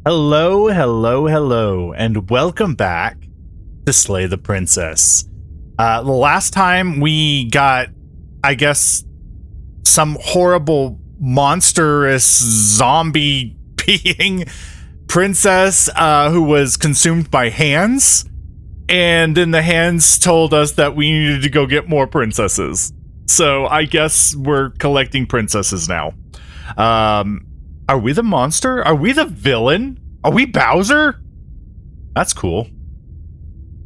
Hello, hello, hello, and welcome back to Slay the Princess. The last time we got, I guess, some horrible, monstrous zombie being princess who was consumed by hands, and then the hands told us that we needed to go get more princesses. So I guess we're collecting princesses now. Are we the monster? Are we the villain? Are we Bowser? That's cool.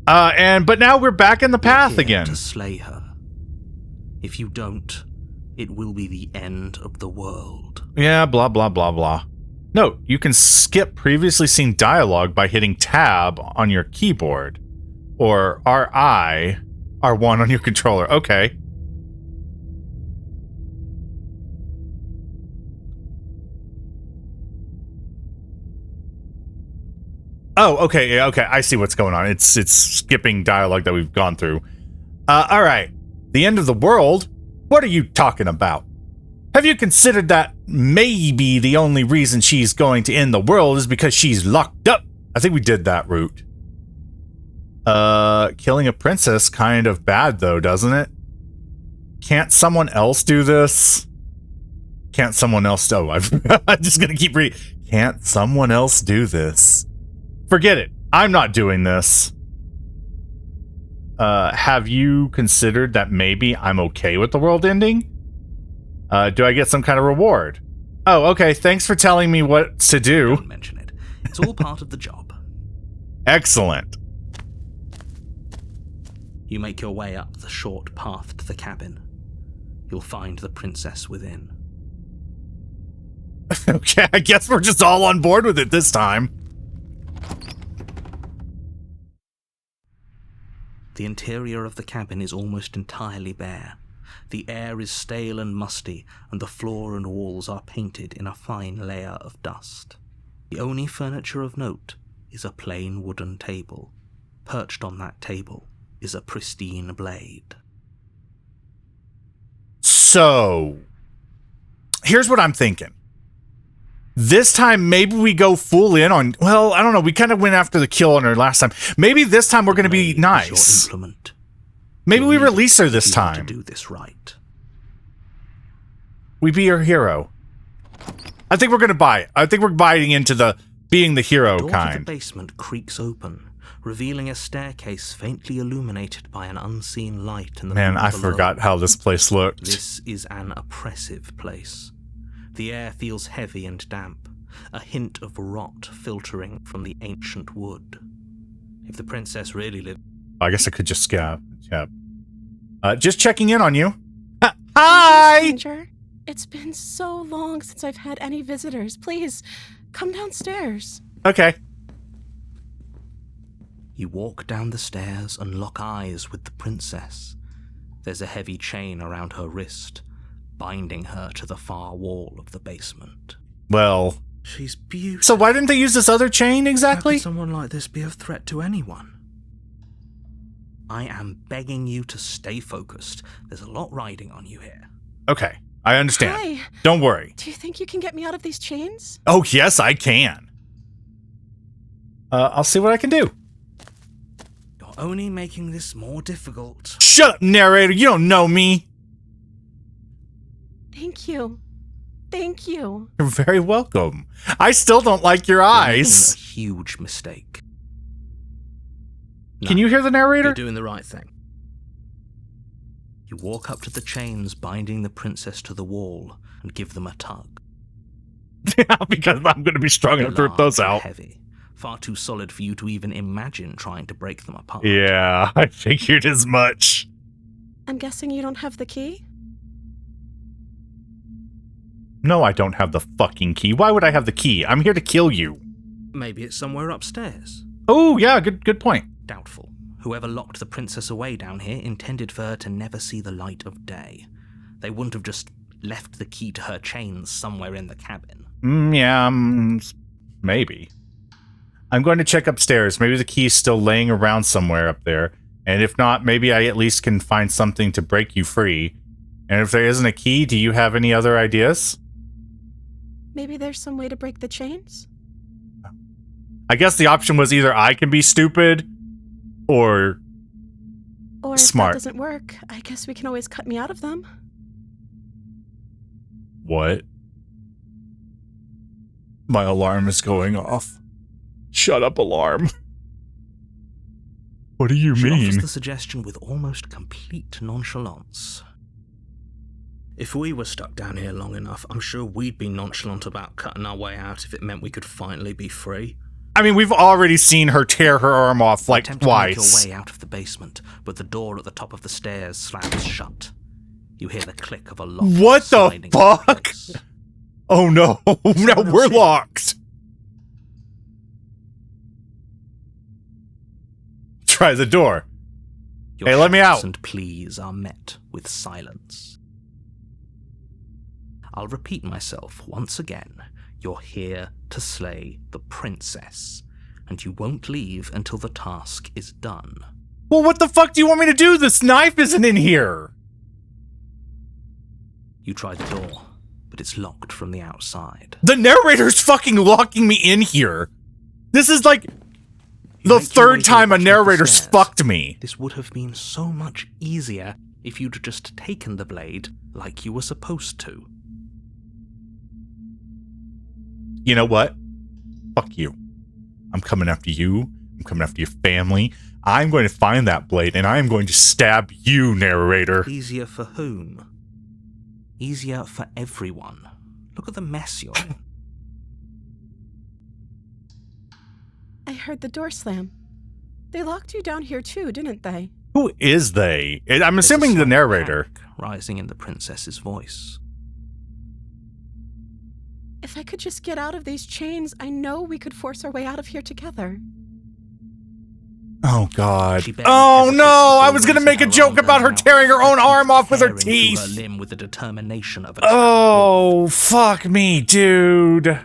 But now we're back in the path again. To slay her. If you don't, it will be the end of the world. Yeah, blah, blah, blah, blah. No, you can skip previously seen dialogue by hitting tab on your keyboard. Or RI, R1 on your controller. Okay. Oh, okay, yeah, okay, I see what's going on. It's skipping dialogue that we've gone through. Alright. The end of the world? What are you talking about? Have you considered that maybe the only reason she's going to end the world is because she's locked up? I think we did that route. Killing a princess kind of bad though, doesn't it? Can't someone else do this? Can't someone else... Oh, I'm just gonna keep reading. Can't someone else do this? Forget it. I'm not doing this. Have you considered that maybe I'm okay with the world ending? Do I get some kind of reward? Oh, okay. Thanks for telling me what to do. Don't mention it. It's all part of the job. Excellent. You make your way up the short path to the cabin. You'll find the princess within. Okay, I guess we're just all on board with it this time. The interior of the cabin is almost entirely bare. The air is stale and musty, and the floor and walls are painted in a fine layer of dust. The only furniture of note is a plain wooden table. Perched on that table is a pristine blade. So, here's what I'm thinking. This time, maybe we go full in on... Well, I don't know. We kind of went after the kill on her last time. Maybe this time we're going to be nice. Maybe we release her this time. To do this right. We be her hero. I think we're going to buy it. I think we're buying into the being the hero kind. The door to the basement creaks open, revealing a staircase faintly illuminated by an unseen light in the Man, I forgot how this place looked. This is an oppressive place. The air feels heavy and damp, a hint of rot filtering from the ancient wood. If the princess really lived... I guess I could just skip. Just checking in on you. Hi! Stranger. It's been so long since I've had any visitors. Please, come downstairs. Okay. You walk down the stairs and lock eyes with the princess. There's a heavy chain around her wrist, binding her to the far wall of the basement. Well... She's beautiful. So why didn't they use this other chain exactly? How could someone like this be a threat to anyone? I am begging you to stay focused. There's a lot riding on you here. Okay, I understand. Hi. Don't worry. Do you think you can get me out of these chains? Oh, yes, I can. I'll see what I can do. You're only making this more difficult. Shut up, narrator. You don't know me. Thank you. Thank you. You're very welcome. I still don't like your eyes. You're making a huge mistake. Can you hear the narrator? You're doing the right thing. You walk up to the chains binding the princess to the wall and give them a tug. Yeah, because I'm going to be strong enough to rip those out. Heavy. Far too solid for you to even imagine trying to break them apart. Yeah, I figured as much. I'm guessing you don't have the key? No, I don't have the fucking key. Why would I have the key? I'm here to kill you. Maybe it's somewhere upstairs. Oh, yeah, good point. Doubtful. Whoever locked the princess away down here intended for her to never see the light of day. They wouldn't have just left the key to her chains somewhere in the cabin. Maybe. I'm going to check upstairs. Maybe the key's still laying around somewhere up there. And if not, maybe I at least can find something to break you free. And if there isn't a key, do you have any other ideas? Maybe there's some way to break the chains? I guess the option was either I can be stupid or smart. If that doesn't work, I guess we can always cut me out of them. What? My alarm is going off. Shut up, alarm. What do you She mean? offers the suggestion with almost complete nonchalance. If we were stuck down here long enough, I'm sure we'd be nonchalant about cutting our way out if it meant we could finally be free. I mean, we've already seen her tear her arm off like Attempt to make twice. your way out of the basement, but the door at the top of the stairs slams shut. You hear the click of a lock. What the sliding into fuck? place. Oh no, now Someone we're else in? locked. Try the door. Your Hey, let me shouts out. and pleas are met with silence. I'll repeat myself once again. You're here to slay the princess, and you won't leave until the task is done. Well, what the fuck do you want me to do? This knife isn't in here. You try the door, but it's locked from the outside. The narrator's fucking locking me in here. This is like You the make your way third to time the a bottom of the narrator's stairs. fucked me. This would have been so much easier if you'd just taken the blade like you were supposed to. You know what? Fuck you. I'm coming after you. I'm coming after your family. I'm going to find that blade and I am going to stab you, narrator. Easier for whom? Easier for everyone. Look at the mess you're in. I heard the door slam. They locked you down here too, didn't they? Who is they? I'm There's a assuming the slight narrator. panic rising in the princess's voice. If I could just get out of these chains, I know we could force our way out of here together. Oh god. She barely Oh hesitates no! before I was gonna raising make a her joke arm about her out, tearing her own arm off with her tearing through her teeth. limb with the determination of a Oh, fuck me, dude.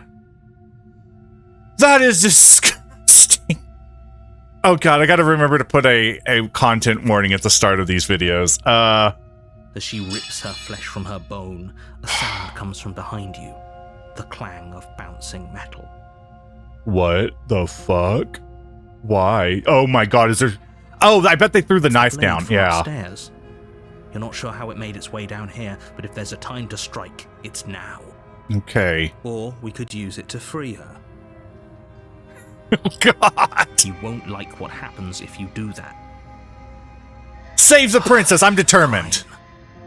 That is disgusting. Oh god, I gotta remember to put a content warning at the start of these videos. As she rips her flesh from her bone, a sound comes from behind you. The clang of bouncing metal. What the fuck? Why? Oh my god, is there... Oh, I bet they threw the knife Blade down, from yeah. upstairs. You're not sure how it made its way down here, but if there's a time to strike, it's now. Okay. Or we could use it to free her. Oh god. You won't like what happens if you do that. Save the princess, I'm determined. Fine.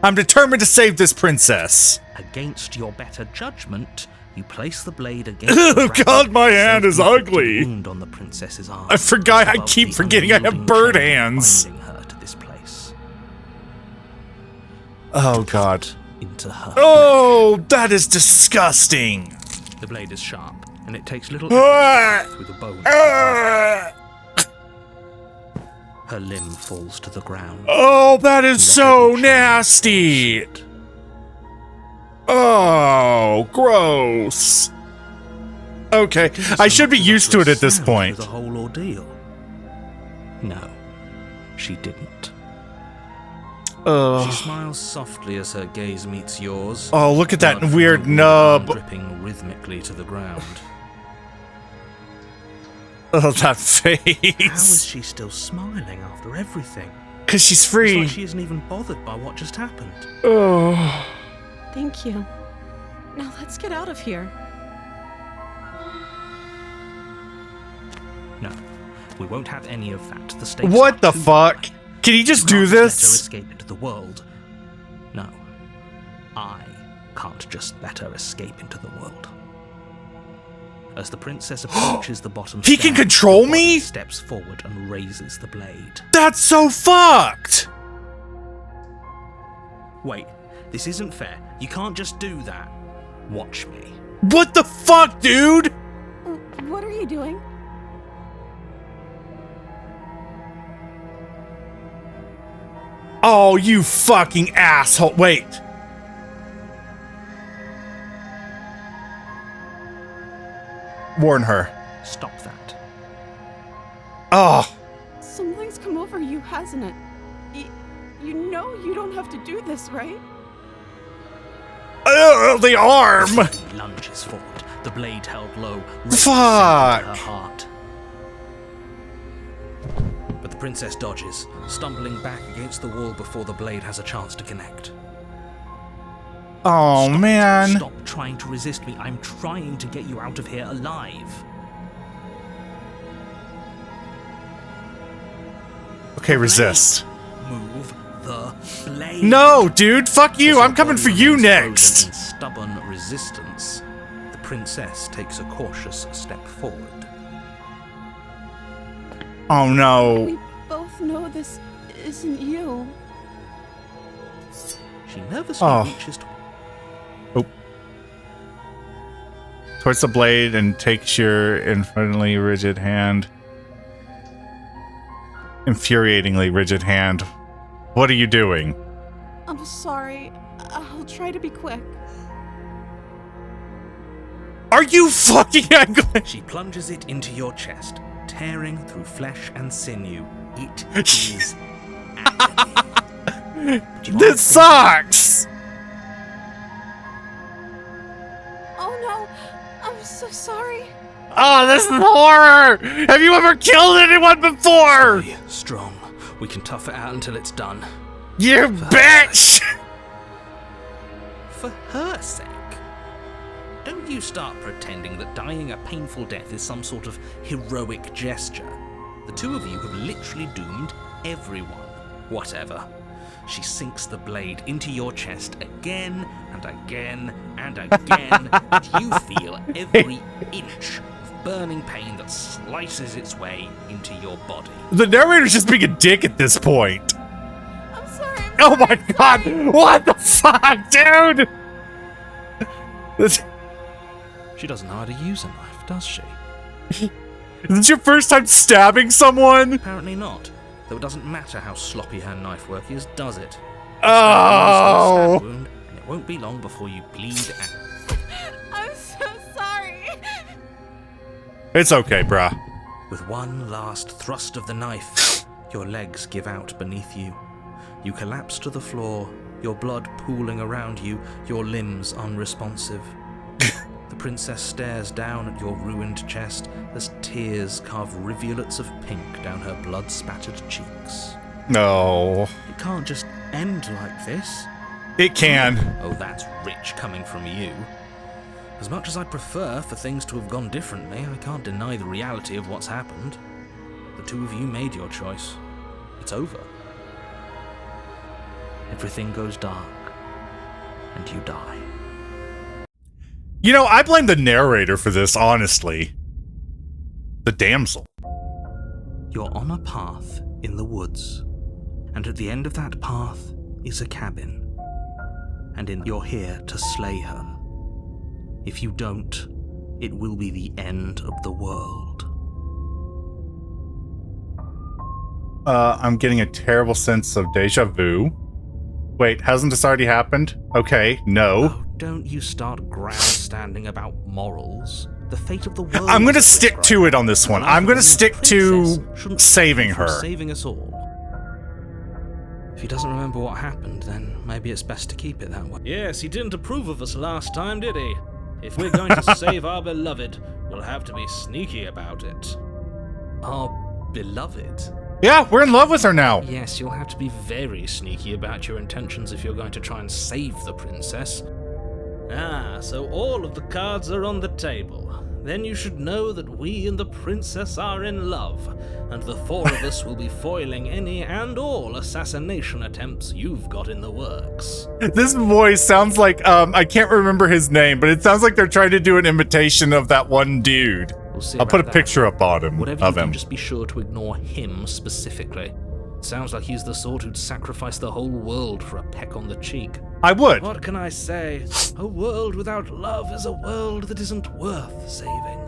I'm determined to save this princess. Against your better judgment, you place the blade against Oh the god, rapid, my hand is self-inflicted ugly. wound on the princess's arm. I forgot, I above keep the forgetting I have unyielding bird chain hands. binding her to this place. Oh god. Into her. Oh, that is disgusting. The blade is sharp, and it takes little Ah! effort through the bone. Ah! Her limb falls to the ground. Oh, that is The so heavy chain nasty. falls shut. Oh, gross. Okay, I should be used to it at this Sound point. through the whole ordeal. No, she didn't. She Ugh. smiles softly as her gaze meets yours. Oh, look at that blood from weird her wound nub. dripping rhythmically to the ground. Oh, that How is face. she still smiling after everything? Because she's It's free. like she isn't even bothered by what just happened. Oh. Thank you. Now let's get out of here. No, we won't have any of that. The stakes What are the too fuck? high. Can you just You do can't let her this? escape into the world. No, I can't just let her escape into the world. As the princess approaches the bottom He can stair, control your body me? steps forward and raises the blade. That's so fucked. Wait, this isn't fair. You can't just do that. Watch me. What the fuck, dude? What are you doing? Oh, you fucking asshole. Wait. Warn her. Stop that. Oh. Something's come over you, hasn't it? You know you don't have to do this, right? The arm. He lunges forward, the blade held low, raises Fuck. into her heart. princess dodges, stumbling back against the wall before the blade has a chance to connect. Oh, Stop. man. Stop trying to resist me. I'm trying to get you out of here alive. Okay, resist. Move the blade. No, dude, fuck you. As I'm your coming body for you remains next. frozen in stubborn resistance, the princess takes a cautious step forward. Oh, no. We both know this isn't you. She nervously reaches Towards the blade and takes your infinitely rigid hand. Infuriatingly rigid hand. What are you doing? I'm sorry. I'll try to be quick. Are you fucking She plunges it into your chest, tearing through flesh and sinew. It is agony. This sucks! Oh no, I'm so sorry. Oh, this is horror! Have you ever killed anyone before? Stay strong. We can tough it out until it's done. You bitch! For her sake. Don't you start pretending that dying a painful death is some sort of heroic gesture. The two of you have literally doomed everyone. Whatever. She sinks the blade into your chest again and again and again, and you feel every inch of burning pain that slices its way into your body. The narrator's just being a dick at this point. I'm sorry. Oh my god! What the fuck, dude? This She doesn't know how to use a knife, does she? is this your first time stabbing someone? Apparently not. Though it doesn't matter how sloppy her knife work is, does it? Oh! Stab wound, and it won't be long before you bleed out. I'm so sorry. It's okay, bruh. With one last thrust of the knife, your legs give out beneath you. You collapse to the floor, your blood pooling around you, your limbs unresponsive. The princess stares down at your ruined chest as tears carve rivulets of pink down her blood-spattered cheeks. No. It can't just end like this. It can. Oh, that's rich coming from you. As much as I'd prefer for things to have gone differently, I can't deny the reality of what's happened. The two of you made your choice. It's over. Everything goes dark, and you die. You know, I blame the narrator for this, honestly. The damsel. You're on a path in the woods, and at the end of that path is a cabin. And you're here to slay her. If you don't, it will be the end of the world. I'm getting a terrible sense of deja vu. Wait, hasn't this already happened? Okay, no. Oh, don't you start grandstanding about morals. The fate of the world. I'm gonna is stick described. to it on this one. I'm gonna stick to Princess shouldn't saving keep you from her. Saving us all. If he doesn't remember what happened, then maybe it's best to keep it that way. Yes, he didn't approve of us last time, did he? If we're going to save our beloved, we'll have to be sneaky about it. Our beloved? Yeah, we're in love with her now. Yes, you'll have to be very sneaky about your intentions if you're going to try and save the princess. Ah, so all of the cards are on the table. Then you should know that we and the princess are in love, and the four of us will be foiling any and all assassination attempts you've got in the works. This voice sounds like, I can't remember his name, but it sounds like they're trying to do an imitation of that one dude. We'll see I'll put a about that. picture up on him, Whatever of you do, him. just be sure to ignore him specifically. It sounds like he's the sort who'd sacrifice the whole world for a peck on the cheek. I would. What can I say? A world without love is a world that isn't worth saving.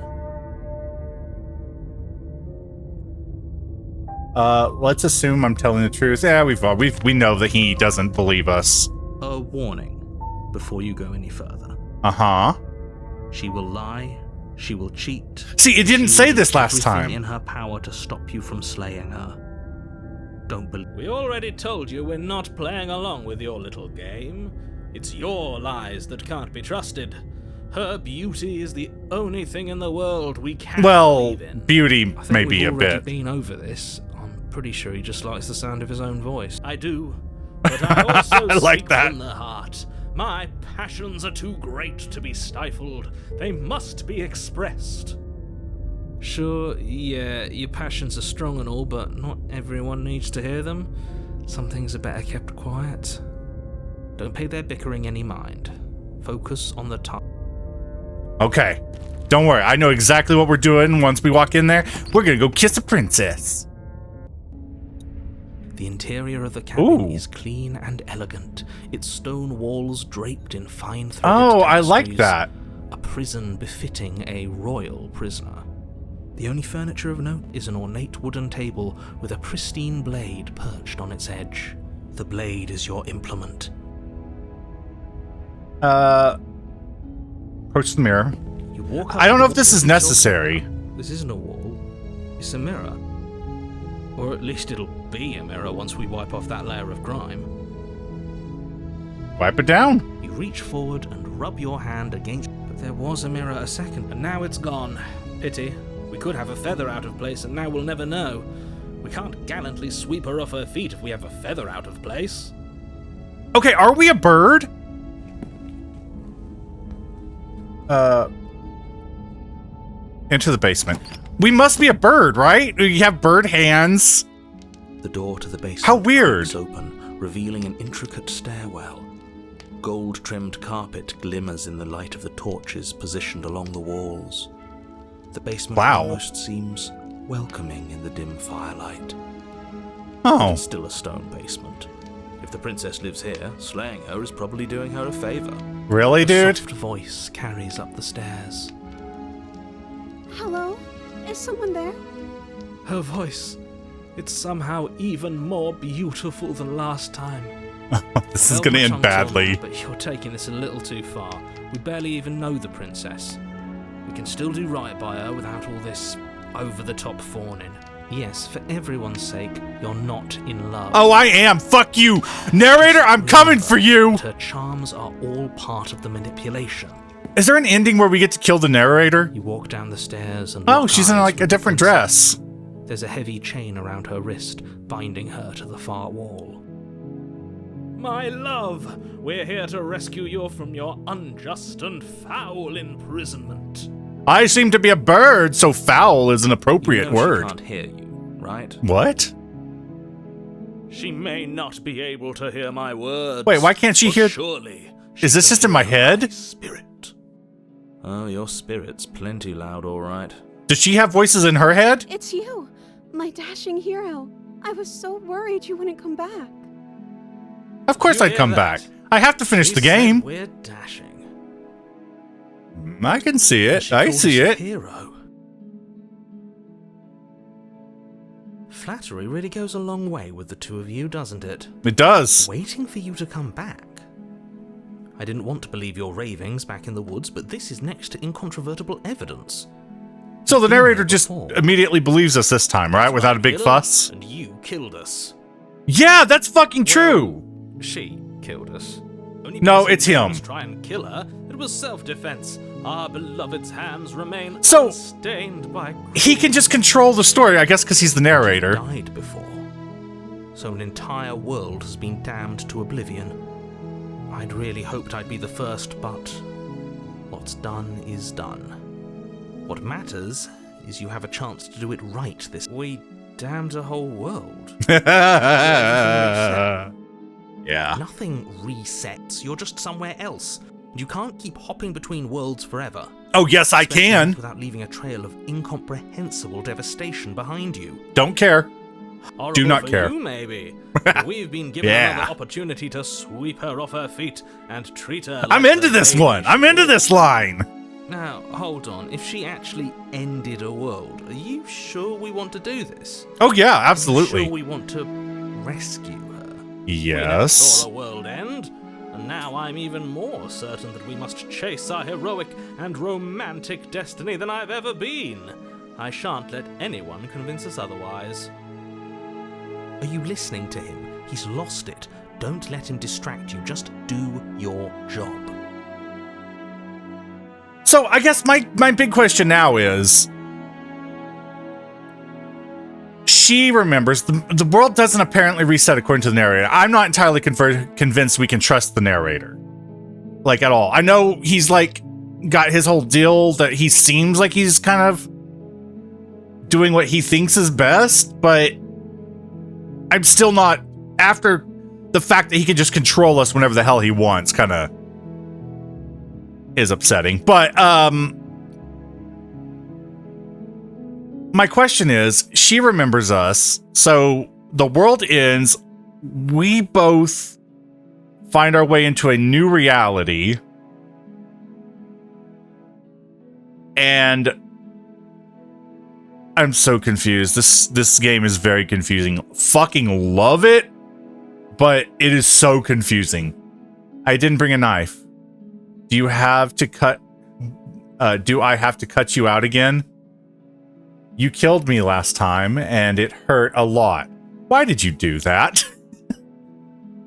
Let's assume I'm telling the truth. Yeah, we know that he doesn't believe us. A warning before you go any further. Uh-huh. She will lie. She will cheat. See, it didn't She say will do this last everything time. in her power to stop you from slaying her. Don't believe. We already told you we're not playing along with your little game. It's your lies that can't be trusted. Her beauty is the only thing in the world we can Well, believe in. beauty I think maybe we've a already bit. been over this on Pretty sure he just likes the sound of his own voice. I do, but I also I like speak that. from the heart. My passions are too great to be stifled. They must be expressed. Sure, yeah, your passions are strong and all, but not everyone needs to hear them. Some things are better kept quiet. Don't pay their bickering any mind. Focus on the top. Okay. Don't worry. I know exactly what we're doing once we walk in there. We're gonna go kiss a princess. The interior of the cabin Ooh. is clean and elegant, its stone walls draped in fine threaded Oh, I like tapestries. that. A prison befitting a royal prisoner. The only furniture of note is an ornate wooden table with a pristine blade perched on its edge. The blade is your implement. Approach the mirror. You walk up I don't know to if this the is wall. necessary. This isn't a wall. It's a mirror. Or at least it'll be a mirror once we wipe off that layer of grime. Wipe it down. You reach forward and rub your hand against, but there was a mirror a second, and now it's gone. Pity. We could have a feather out of place, and now we'll never know. We can't gallantly sweep her off her feet if we have a feather out of place. Okay, are we a bird? Enter the basement. We must be a bird, right? We have bird hands. The door to the basement How weird. is open, revealing an intricate stairwell. Gold-trimmed carpet glimmers in the light of the torches positioned along the walls. The basement Wow. almost seems welcoming in the dim firelight. Oh, It's still a stone basement. If the princess lives here, slaying her is probably doing her a favor. really, A dude? soft voice carries up the stairs. Hello? Is someone there? Her voice, it's somehow even more beautiful than last time. This is Held gonna my end tongue till badly. now, but you're taking this a little too far. We barely even know the princess. We can still do right by her without all this over-the-top fawning. Yes, for everyone's sake, you're not in love. Oh, I am. Fuck you, narrator. I'm coming for you. Her charms are all part of the manipulation. Is there an ending where we get to kill the narrator? You walk down the stairs and Oh, lock she's in eyes like with a the different princess. dress. There's a heavy chain around her wrist, binding her to the far wall. My love, we're here to rescue you from your unjust and foul imprisonment. I seem to be a bird, so foul is an You appropriate know word. She can't hear you, right? What? She may not be able to hear my words. Wait, why can't she but hear- Surely, Is this she just can in my hear head? Spirit. Oh, your spirit's plenty loud, all right. Does she have voices in her head? It's you, my dashing hero. I was so worried you wouldn't come back. Of course You I'd hear come that? back. I have to finish She the said game. We're dashing. I can see And it. she I called see us a it. hero. Flattery really goes a long way with the two of you, doesn't it? It does. Waiting for you to come back. I didn't want to believe your ravings back in the woods, but this is next to incontrovertible evidence. So the You've been narrator there just before. immediately believes us this time, right? Without a big Killer, fuss? And you killed us. Yeah, that's fucking true. Well, she killed us. Only No, because it's we him. didn't try and kill her. It was self-defense. Our beloved's hands remain So, unstained by He can just control the story, I guess, because he's the narrator. died before. So an entire world has been damned to oblivion. I'd really hoped I'd be the first, but what's done is done. What matters is you have a chance to do it right this. We damned a whole world. Yeah. Nothing resets. You're just somewhere else. You can't keep hopping between worlds forever. Oh, yes, I Especially can. without leaving a trail of incomprehensible devastation behind you. Don't care. Horrible Do not for care. You, maybe. But we've been given Yeah. another opportunity to sweep her off her feet and treat her. I'm like into the this lady one. I'm she into is. this line. Now, hold on. If she actually ended a world, are you sure we want to do this? Oh, yeah, Are you absolutely. sure we want to rescue her? We never Yes. saw a world end, and now I'm even more certain that we must chase our heroic and romantic destiny than I've ever been. I shan't let anyone convince us otherwise. Are you listening to him? He's lost it. Don't let him distract you. Just do your job. So I guess my big question now is, she remembers. The world doesn't apparently reset according to the narrator. I'm not entirely convinced we can trust the narrator. Like, at all. I know he's, like, got his whole deal that he seems like he's kind of doing what he thinks is best, but I'm still not, after the fact that he can just control us whenever the hell he wants, kind of is upsetting. But, my question is, she remembers us, so the world ends, we both find our way into a new reality, and I'm so confused. This game is very confusing. Fucking love it, but it is so confusing. I didn't bring a knife. Do you have to cut... do I have to cut you out again? You killed me last time, and it hurt a lot. Why did you do that?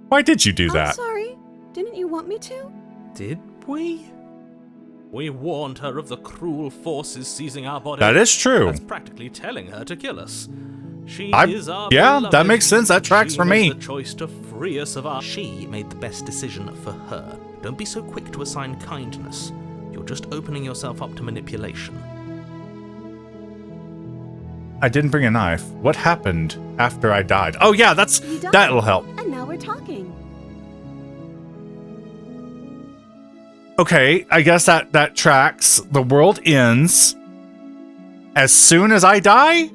Why did you do that? I'm sorry. Didn't you want me to? Did we? We warned her of the cruel forces seizing our body. That is true. That's practically telling her to kill us. She is our yeah, beloved. that makes sense. That tracks for me. She made the choice to free us of our... She made the best decision for her. Don't be so quick to assign kindness. You're just opening yourself up to manipulation. I didn't bring a knife. What happened after I died? Oh yeah, that'll help. And now we're talking. Okay, I guess that tracks. The world ends as soon as I die?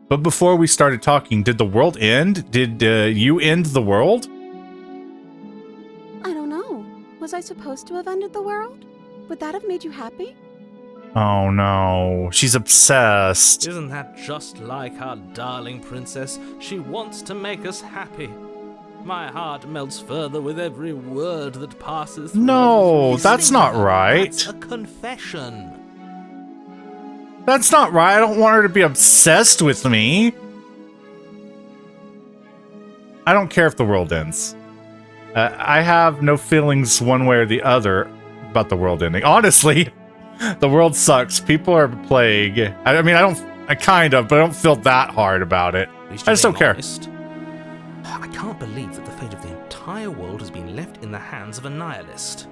But before we started talking, did the world end? Did you end the world? I don't know. Was I supposed to have ended the world? Would that have made you happy? Oh no, she's obsessed. Isn't that just like our darling princess? She wants to make us happy. My heart melts further with every word that passes through. No, that's not right. That's a confession. That's not right. I don't want her to be obsessed with me. I don't care if the world ends. I have no feelings one way or the other about the world ending. Honestly, the world sucks. People are a plague. I mean, I kind of, but I don't feel that hard about it. I just don't care. Honest. I can't believe that the fate of the entire world has been left in the hands of a nihilist.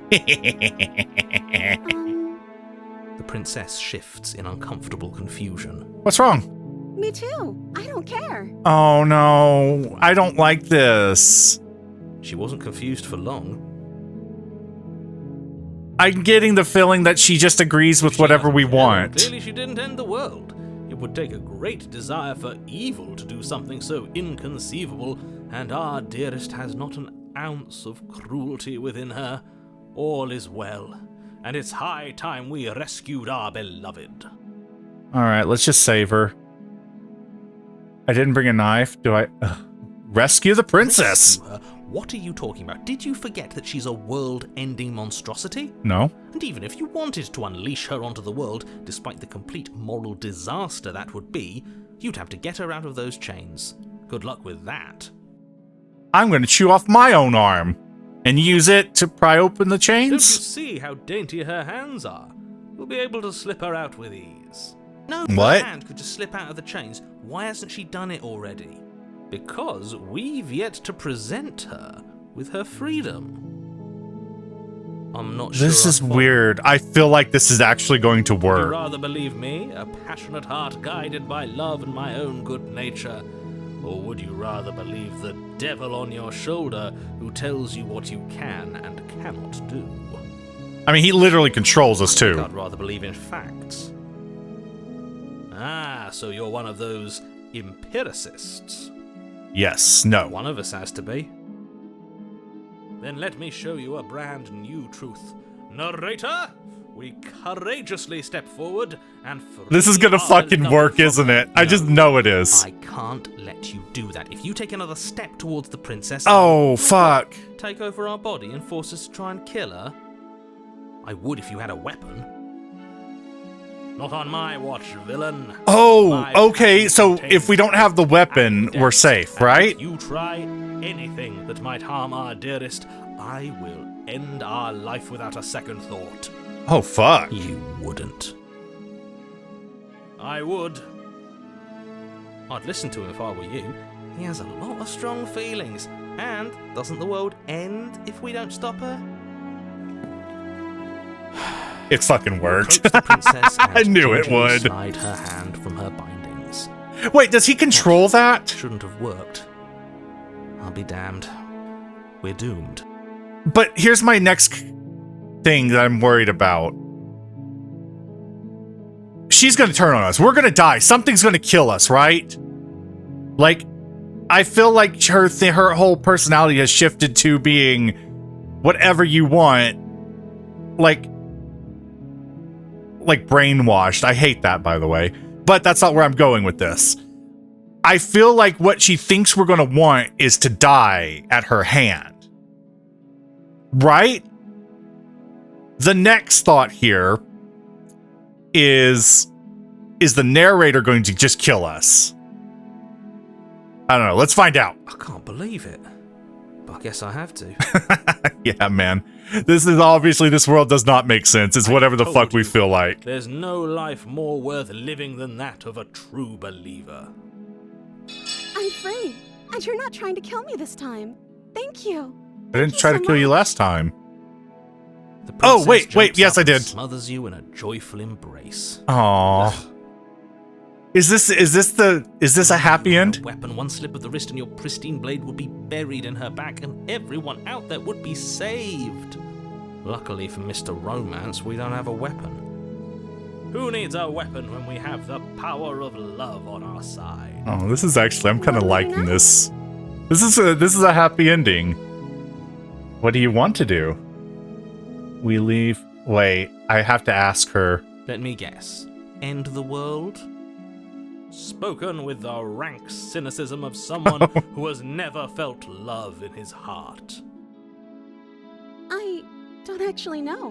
The princess shifts in uncomfortable confusion. What's wrong? Me too. I don't care. Oh no, I don't like this. She wasn't confused for long. I'm getting the feeling that she just agrees with whatever we want. Clearly she didn't end the world. It would take a great desire for evil to do something so inconceivable, and our dearest has not an ounce of cruelty within her. All is well, and it's high time we rescued our beloved. Alright, let's just save her. I didn't bring a knife. Do I... rescue the princess! Rescue her? What are you talking about? Did you forget that she's a world-ending monstrosity? No. And even if you wanted to unleash her onto the world, despite the complete moral disaster that would be, you'd have to get her out of those chains. Good luck with that. I'm going to chew off my own arm and use it to pry open the chains? Don't you see how dainty her hands are? We'll be able to slip her out with ease. No, what? Her hand could just slip out of the chains. Why hasn't she done it already? Because we've yet to present her with her freedom. I'm not sure. This is weird. I feel like this is actually going to Would work. you rather believe me, a passionate heart guided by love and my own good nature? Or would you rather believe the devil on your shoulder who tells you what you can and cannot do? I mean, he literally controls us too. I'd rather believe in facts. Ah, so you're one of those empiricists. Yes, no. One of us has to be. Then let me show you a brand new truth. Narrator, we courageously step forward and free This is gonna our fucking beloved work, from- isn't it? I No, just know it is. I can't let you do that. If you take another step towards the princess, Oh, fuck. take over our body and force us to try and kill her. I would if you had a weapon. Not on my watch, villain. Oh, okay, so if we don't have the weapon, we're safe, right? If you try anything that might harm our dearest, I will end our life without a second thought. Oh, fuck. You wouldn't. I would. I'd listen to him if I were you. He has a lot of strong feelings. And doesn't the world end if we don't stop her? It fucking worked. Approach the princess and I knew it gingerly would. slide her hand from her bindings. Wait, does he control that? Shouldn't have worked. I'll be damned. We're doomed. But here's my next thing that I'm worried about. She's gonna turn on us. We're gonna die. Something's gonna kill us, right? Like, I feel like her whole personality has shifted to being whatever you want. Like brainwashed. I hate that, by the way. But that's not where I'm going with this. I feel like what she thinks we're gonna want is to die at her hand. Right? The next thought here is the narrator going to just kill us? I don't know. Let's find out. I can't believe it. But I guess I have to. Yeah, man. This world does not make sense. It's whatever the fuck we feel like. There's no life more worth living than that of a true believer. I'm free, and you're not trying to kill me this time. Thank you. I didn't try to kill you last time. The Oh, princess wait, jumps yes, up I and did. Smothers you in a joyful embrace. Aww. Is this a happy end? Weapon, one slip of the wrist and your pristine blade would be buried in her back and everyone out there would be saved. Luckily for Mr. Romance, we don't have a weapon. Who needs a weapon when we have the power of love on our side? Oh, this is actually, I'm kind of What do you liking know? this. This is a happy ending. What do you want to do? We leave. Wait, I have to ask her. Let me guess. End the world? Spoken with the rank cynicism of someone who has never felt love in his heart. I don't actually know.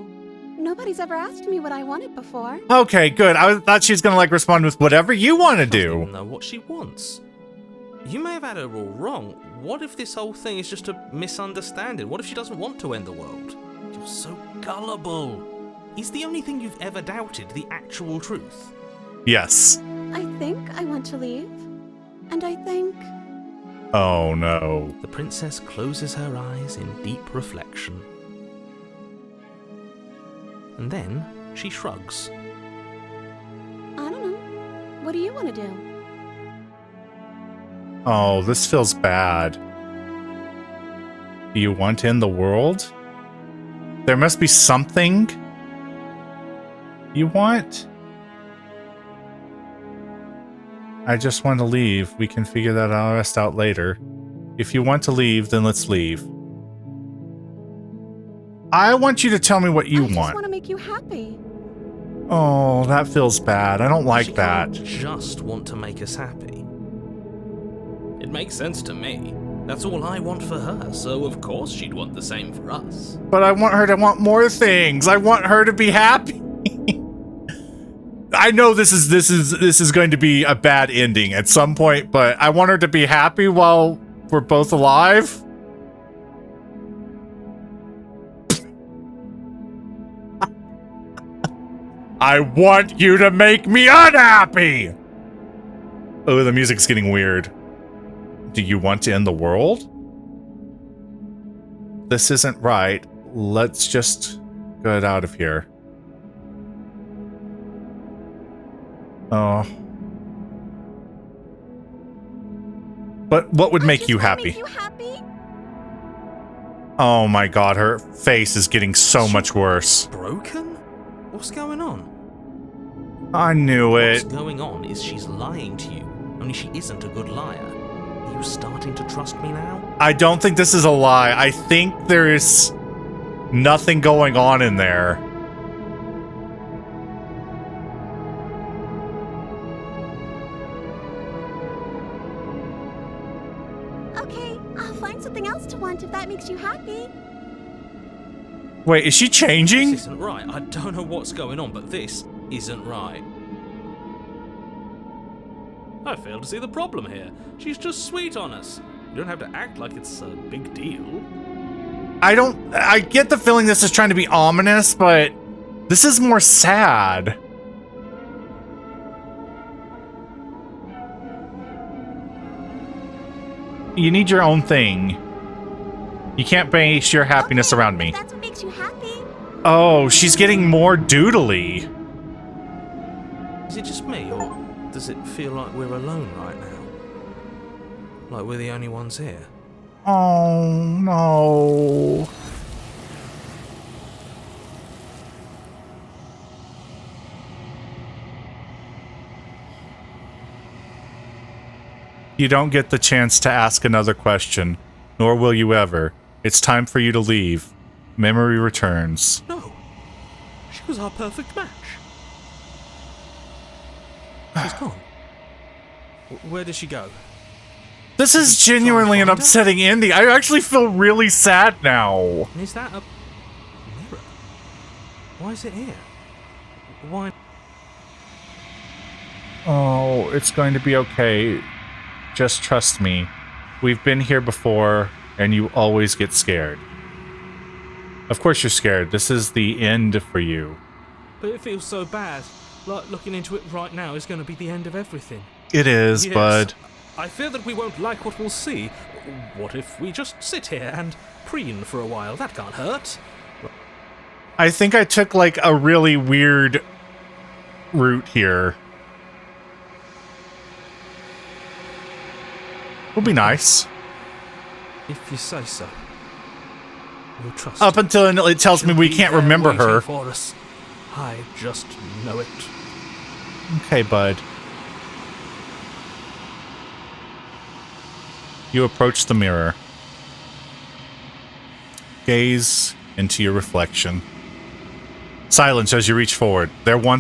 Nobody's ever asked me what I wanted before. Okay, good. I thought she was gonna respond with whatever you want to She doesn't do. even know what she wants. You may have had her all wrong. What if this whole thing is just a misunderstanding? What if she doesn't want to end the world? You're so gullible. Is the only thing you've ever doubted the actual truth? Yes. I think I want to leave. And I think... Oh no. The princess closes her eyes in deep reflection. And then she shrugs. I don't know. What do you want to do? Oh, this feels bad. Do you want to end the world? There must be something you want? I just want to leave. We can figure that rest out later. If you want to leave, then let's leave. I want you to tell me what you I just want. want to make you happy. Oh, that feels bad. I don't like She that. can't just want to make us happy. It makes sense to me. That's all I want for her, so of course she'd want the same for us. But I want her to want more things. I want her to be happy. I know this is going to be a bad ending at some point, but I want her to be happy while we're both alive. I want you to make me unhappy. Oh, the music's getting weird. Do you want to end the world? This isn't right. Let's just get out of here. Oh. But what would make you happy? Make you happy? Oh my god, her face is getting so much worse. Broken? What's going on? I knew What's it. going on is she's lying to you, only she isn't a good liar. Are you starting to trust me now? I don't think this is a lie. I think there is nothing going on in there. Okay, I'll find something else to want if that makes you happy. Wait, is she changing? This isn't right. I don't know what's going on, but this isn't right. I fail to see the problem here. She's just sweet on us. You don't have to act like it's a big deal. I get the feeling this is trying to be ominous, but this is more sad. You need your own thing. You can't base your happiness Okay, around me. if that's what makes you happy. Oh, she's getting more doodly. Is it just me, or does it feel like we're alone right now? Like we're the only ones here? Oh, no. You don't get the chance to ask another question, nor will you ever. It's time for you to leave. Memory returns. No. She was our perfect match. She's gone. Where did she go? This is genuinely an upsetting ending. I actually feel really sad now. And is that a mirror? Why is it here? Why? Oh, it's going to be okay. Just trust me. We've been here before, and you always get scared. Of course you're scared. This is the end for you. But it feels so bad. Like looking into it right now is going to be the end of everything. It is, Yes. bud. I fear that we won't like what we'll see. What if we just sit here and preen for a while? That can't hurt. I think I took, like, a really weird route here. Would be nice. If you say so. We'll trust. Up until it tells me She'll we be can't there remember waiting her. for us. I just know it. Okay, bud. You approach the mirror. Gaze into your reflection. Silence as you reach forward. They're gone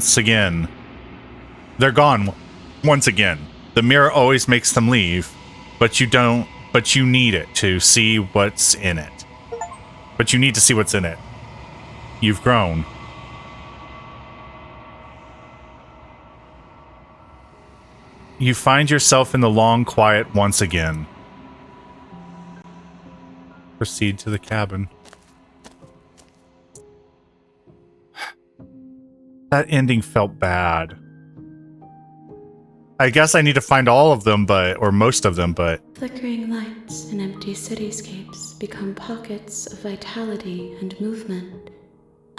once again. The mirror always makes them leave, but you need it to see what's in it. But you need to see what's in it. You've grown. You find yourself in the long quiet once again. Proceed to the cabin. That ending felt bad. I guess I need to find all of them, or most of them, but... Flickering lights in empty cityscapes become pockets of vitality and movement.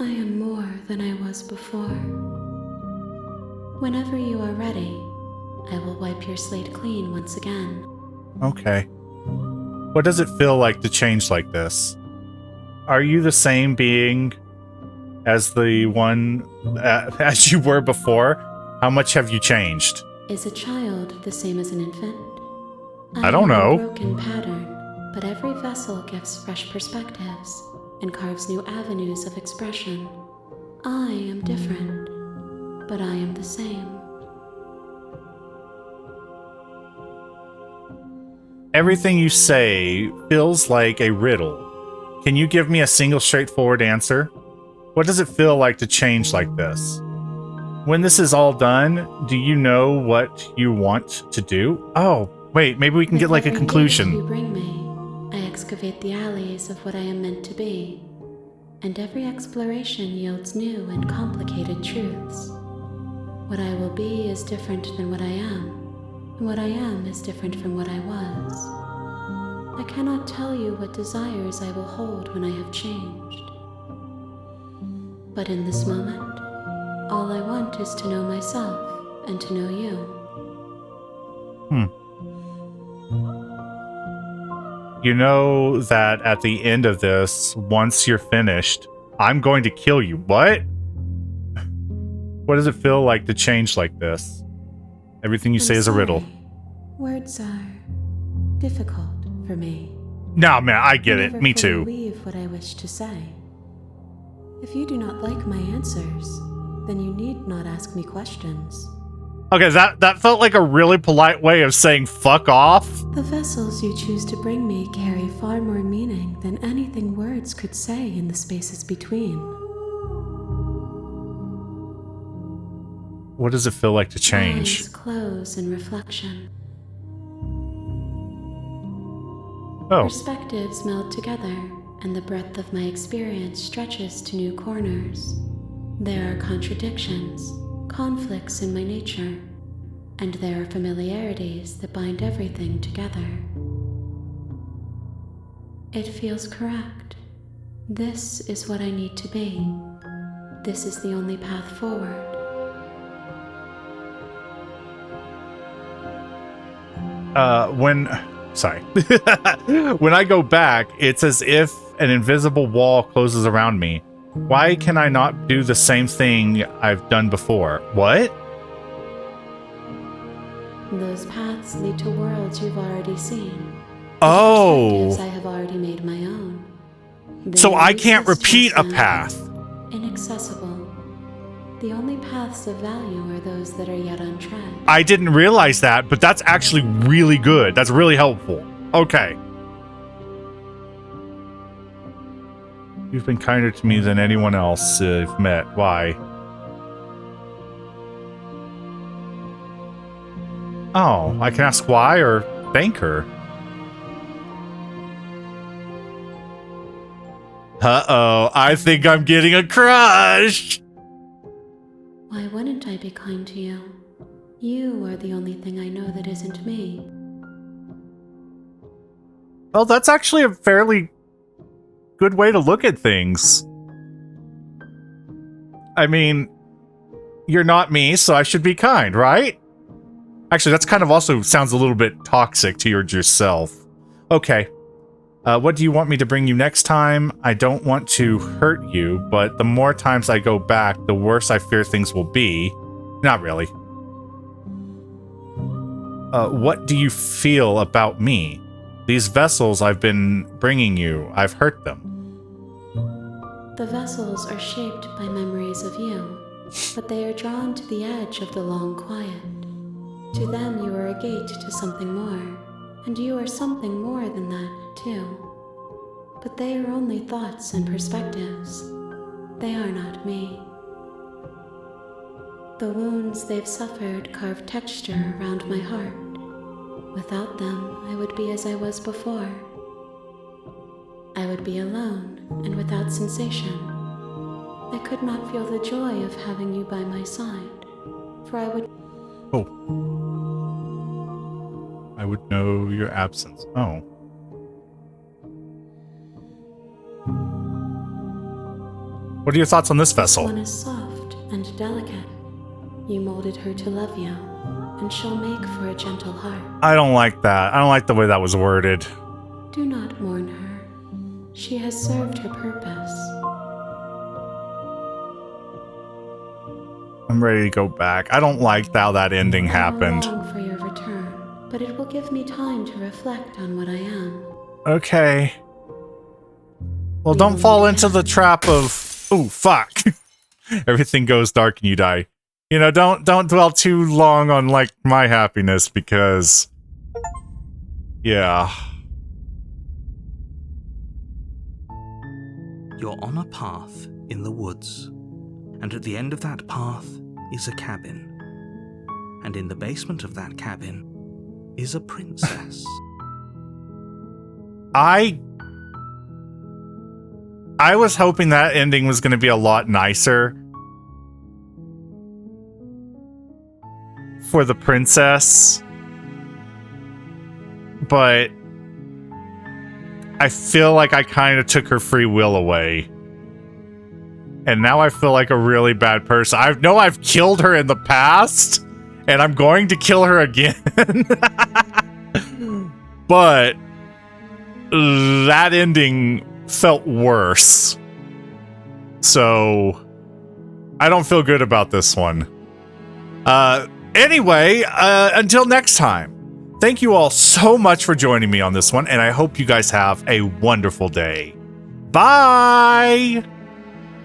I am more than I was before. Whenever you are ready, I will wipe your slate clean once again. Okay. What does it feel like to change like this? Are you the same being as the one as you were before? How much have you changed? Is a child the same as an infant? I don't know. am a broken pattern, but every vessel gives fresh perspectives and carves new avenues of expression. I am different, but I am the same. Everything you say feels like a riddle. Can you give me a single straightforward answer? What does it feel like to change like this? When this is all done, do you know what you want to do? Oh, wait, maybe we can get like a With every conclusion. gift you bring me, I excavate the alleys of what I am meant to be, and every exploration yields new and complicated truths. What I will be is different than what I am, and what I am is different from what I was. I cannot tell you what desires I will hold when I have changed. But in this moment, all I want is to know myself and to know you. You know that at the end of this, once you're finished, I'm going to kill you. What? What does it feel like to change like this? Everything you say is a riddle. Sorry. Words are difficult for me. No, man, I get it. Never Me fully too. weave what I wish to say. If you do not like my answers, then you need not ask me questions. Okay, that felt like a really polite way of saying fuck off. The vessels you choose to bring me carry far more meaning than anything words could say in the spaces between. What does it feel like to change? Eyes close in reflection. Oh, Perspectives meld together, and the breadth of my experience stretches to new corners. There are contradictions, conflicts in my nature, and there are familiarities that bind everything together. It feels correct. This is what I need to be. This is the only path forward. When I go back, it's as if an invisible wall closes around me. Why can I not do the same thing I've done before? What? Those paths lead to worlds you've already seen. Oh. Perspectives I have already made my own. So I can't repeat a path. Inaccessible. The only paths of value are those that are yet untread. I didn't realize that, but that's actually really good. That's really helpful. Okay. You've been kinder to me than anyone else I've met. Why? Oh, I can ask why or thank her. Uh-oh, I think I'm getting a crush! Why wouldn't I be kind to you? You are the only thing I know that isn't me. Well, that's actually a fairly good way to look at things. I mean, you're not me, so I should be kind, right? Actually, that's kind of also sounds a little bit toxic to yourself. Okay. What do you want me to bring you next time? I don't want to hurt you, but the more times I go back, the worse I fear things will be. Not really. What do you feel about me? These vessels I've been bringing you, I've hurt them. The vessels are shaped by memories of you, but they are drawn to the edge of the long quiet. To them you are a gate to something more, and you are something more than that, too. But they are only thoughts and perspectives. They are not me. The wounds they've suffered carve texture around my heart. Without them, I would be as I was before. I would be alone and without sensation. I could not feel the joy of having you by my side, for I would... Oh. I would know your absence. Oh. What are your thoughts on this vessel? This one is soft and delicate. You molded her to love you, and she'll make for a gentle heart. I don't like that. I don't like the way that was worded. Do not mourn her. She has served her purpose. I'm ready to go back. I don't like how that ending happened. I long for your return, but it will give me time to reflect on what I am. Okay. Well, don't fall into the trap of... Oh, fuck. Everything goes dark and you die. You know, don't dwell too long on, like, my happiness, because... Yeah. You're on a path in the woods, and at the end of that path is a cabin. And in the basement of that cabin is a princess. I was hoping that ending was going to be a lot nicer for the princess, but I feel like I kind of took her free will away. And now I feel like a really bad person. I know I've killed her in the past, and I'm going to kill her again. But that ending felt worse. So I don't feel good about this one. Anyway, until next time. Thank you all so much for joining me on this one, and I hope you guys have a wonderful day. Bye!